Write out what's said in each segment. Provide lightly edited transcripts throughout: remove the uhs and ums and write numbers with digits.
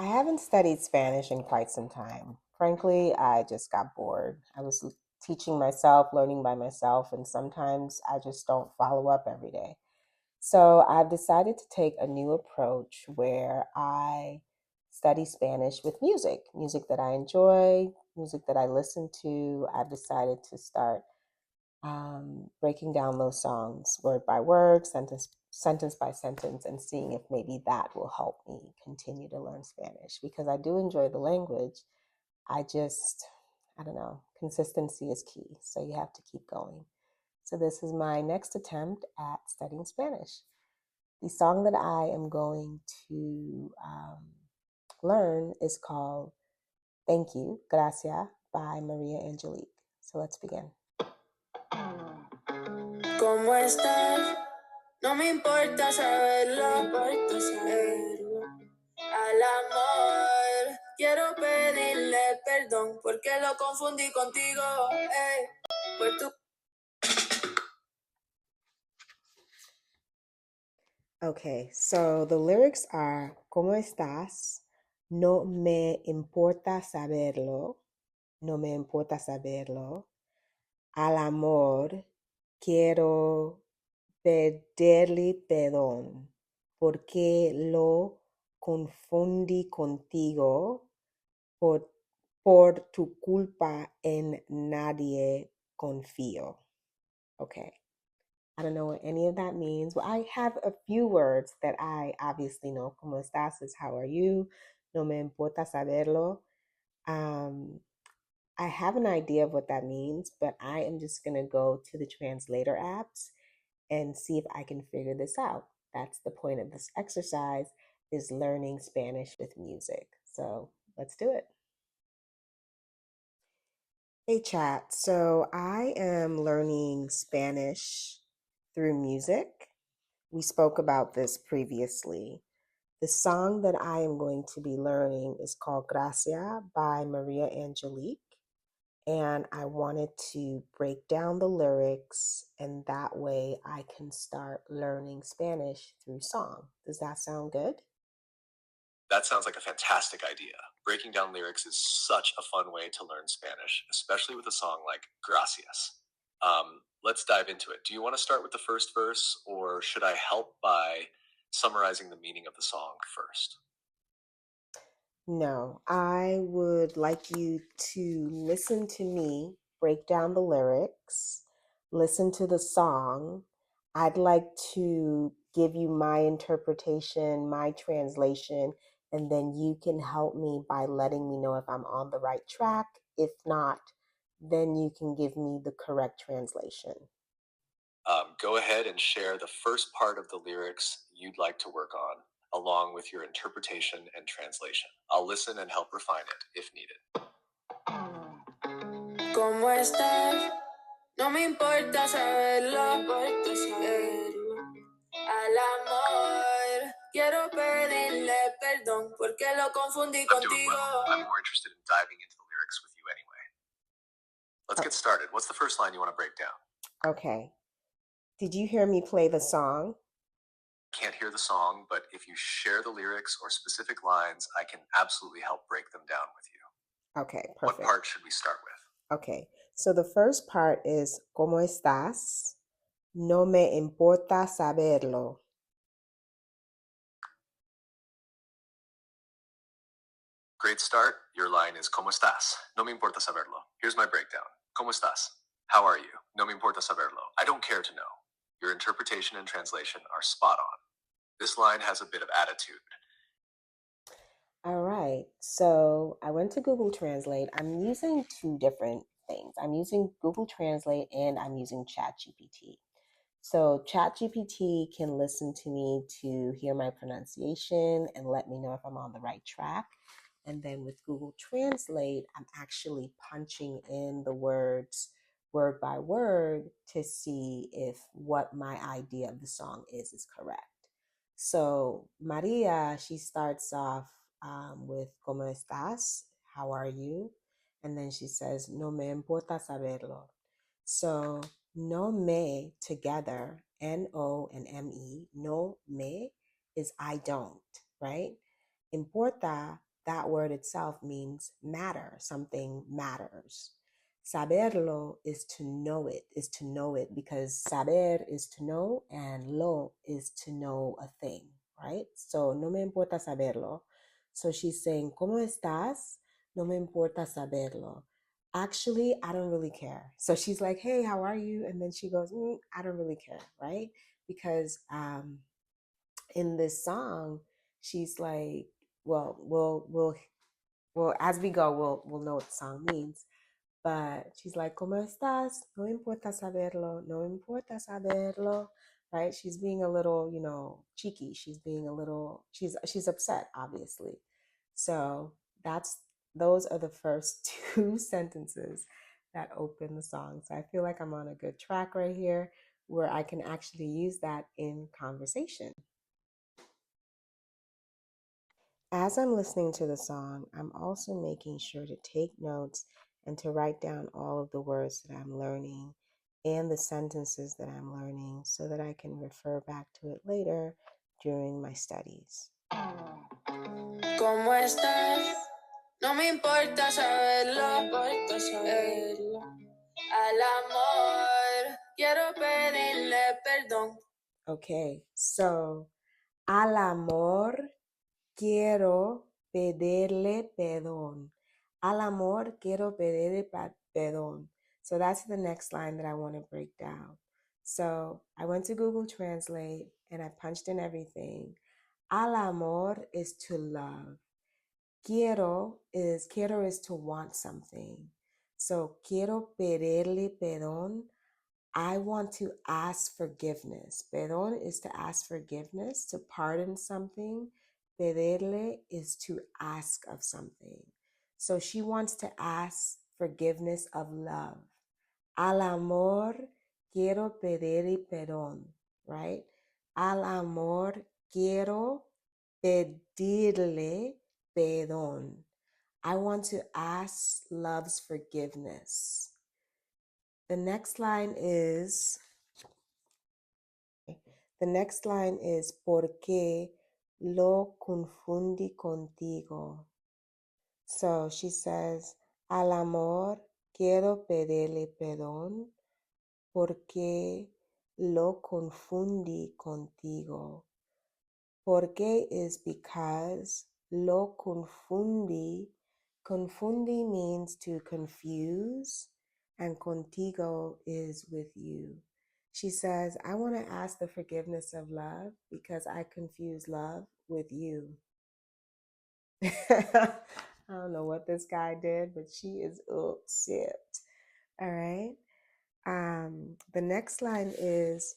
I haven't studied Spanish in quite some time. Frankly, I just got bored. I was teaching myself, learning by myself, and sometimes I just don't follow up every day. So I've decided to take a new approach where I study Spanish with music that I enjoy, music that I listen to. I've decided to start breaking down those songs word by word, sentence by sentence, and seeing if maybe that will help me continue to learn Spanish because I do enjoy the language. I just, I don't know, consistency is key. So you have to keep going. So this is my next attempt at studying Spanish. The song that I am going to learn is called Thank You, Gracias by Mariah Angeliq. So let's begin. ¿Cómo estás? No me importa saberlo, al amor quiero pedirle perdón porque lo confundí contigo, pues tú. Okay, so the lyrics are ¿Cómo estás? No me importa saberlo. No me importa saberlo. Al amor quiero pedirle perdón porque lo confundí contigo. Por tu culpa en nadie confío. Okay. I don't know what any of that means. Well, I have a few words that I obviously know. ¿Cómo estás? Is how are you? No me importa saberlo. I have an idea of what that means, but I am just going to go to the translator apps and see if I can figure this out. That's the point of this exercise, is learning Spanish with music. So let's do it. Hey chat, so I am learning Spanish through music. We spoke about this previously. The song that I am going to be learning is called Gracias by Mariah Angeliq. And I wanted to break down the lyrics, and that way I can start learning Spanish through song. Does that sound good? That sounds like a fantastic idea. Breaking down lyrics is such a fun way to learn Spanish, especially with a song like Gracias. Let's dive into it. Do you want to start with the first verse, or should I help by summarizing the meaning of the song first? No, I would like you to listen to me break down the lyrics, listen to the song. I'd like to give you my interpretation, my translation, and then you can help me by letting me know if I'm on the right track. If not, then you can give me the correct translation. Go ahead and share the first part of the lyrics you'd like to work on, along with your interpretation and translation. I'll listen and help refine it if needed. ¿Cómo estás? No me importa saberlo, al amor quiero pedirle perdón porque lo confundí I'm doing contigo. well. I'm more interested in diving into the lyrics with you anyway. Let's get started. What's the first line you want to break down? Okay. Did you hear me play the song? Can't hear the song, but if you share the lyrics or specific lines, I can absolutely help break them down with you. Okay, perfect. What part should we start with? Okay, so the first part is ¿Cómo estás? No me importa saberlo. Great start. Your line is ¿Cómo estás? No me importa saberlo. Here's my breakdown. ¿Cómo estás? How are you? No me importa saberlo. I don't care to know. Your interpretation and translation are spot on. This line has a bit of attitude. All right, so I went to Google Translate. I'm using two different things. I'm using Google Translate and I'm using ChatGPT. So ChatGPT can listen to me to hear my pronunciation and let me know if I'm on the right track. And then with Google Translate, I'm actually punching in the words word by word to see if what my idea of the song is correct. So Maria, she starts off with ¿Cómo estás? How are you? And then she says, No me importa saberlo. So no me together, N-O and M-E, no me is I don't, right? Importa that word itself means matter, something matters. Saberlo is to know it, because saber is to know and lo is to know a thing, right? So, no me importa saberlo. So she's saying, ¿Cómo estás? No me importa saberlo. Actually, I don't really care. So she's like, hey, how are you? And then she goes, I don't really care, right? Because in this song, she's like, well, we'll as we go, we'll know what the song means. But she's like, ¿Cómo estás? No importa saberlo. No importa saberlo. Right? She's being a little, cheeky. She's being a little. She's upset, obviously. So those are the first two sentences that open the song. So I feel like I'm on a good track right here, where I can actually use that in conversation. As I'm listening to the song, I'm also making sure to take notes and to write down all of the words that I'm learning and the sentences that I'm learning, so that I can refer back to it later during my studies. ¿Cómo estás? No me importa saberlo, Al amor, quiero pedirle perdón. Okay, so al amor quiero pedirle perdón. Al amor quiero pedirle perdón. So that's the next line that I want to break down. So I went to Google Translate and I punched in everything. Al amor is to love. Quiero is to want something. So quiero pedirle perdón. I want to ask forgiveness. Perdón is to ask forgiveness, to pardon something. Pedirle is to ask of something. So she wants to ask forgiveness of love. Al amor quiero pedirle perdón, right? Al amor quiero pedirle perdón. I want to ask love's forgiveness. The next line is, porque lo confundí contigo. So she says, al amor quiero pedirle perdón porque lo confundí contigo. Porque is because, lo confundí. Confundi means to confuse, and contigo is with you. She says, I want to ask the forgiveness of love because I confuse love with you. I don't know what this guy did, but she is upset. All right. The next line is,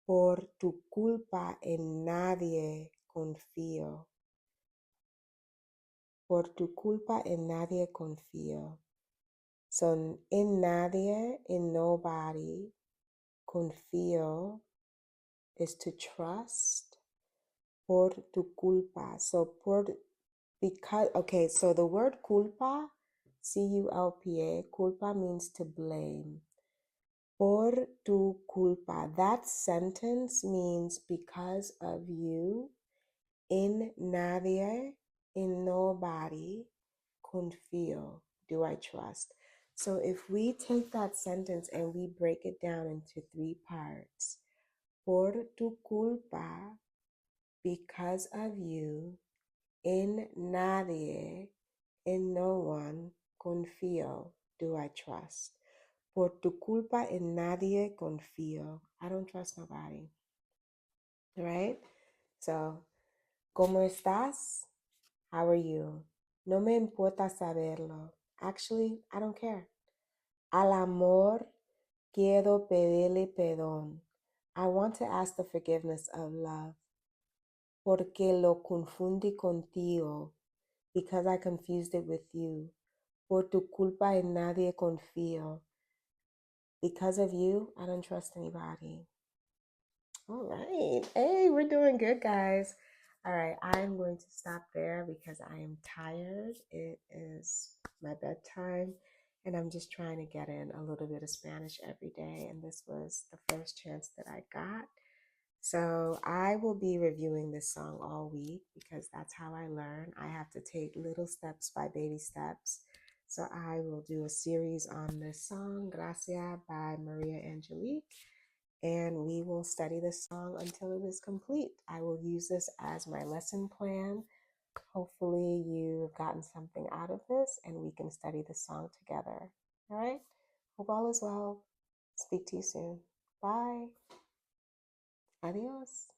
por tu culpa en nadie confío. Por tu culpa en nadie confío. So in nadie, in nobody, confío is to trust. Por tu culpa. So because, okay, so the word culpa, C-U-L-P-A, culpa means to blame. Por tu culpa. That sentence means because of you. In nadie, in nobody, confío, do I trust. So if we take that sentence and we break it down into three parts. Por tu culpa, because of you. In nadie, in no one, confío, do I trust. Por tu culpa en nadie confío. I don't trust nobody. Right? So, ¿cómo estás? How are you? No me importa saberlo. Actually, I don't care. Al amor, quiero pedirle perdón. I want to ask the forgiveness of love. Porque lo confundí contigo. Because I confused it with you. Por tu culpa en nadie confío. Because of you, I don't trust anybody. All right. Hey, we're doing good, guys. All right. I'm going to stop there because I am tired. It is my bedtime, and I'm just trying to get in a little bit of Spanish every day. And this was the first chance that I got. So I will be reviewing this song all week because that's how I learn. I have to take little steps by baby steps. So I will do a series on this song, Gracias by Mariah Angeliq, and we will study this song until it is complete. I will use this as my lesson plan. Hopefully, you've gotten something out of this and we can study the song together. All right? Hope all is well. Speak to you soon. Bye. Adios.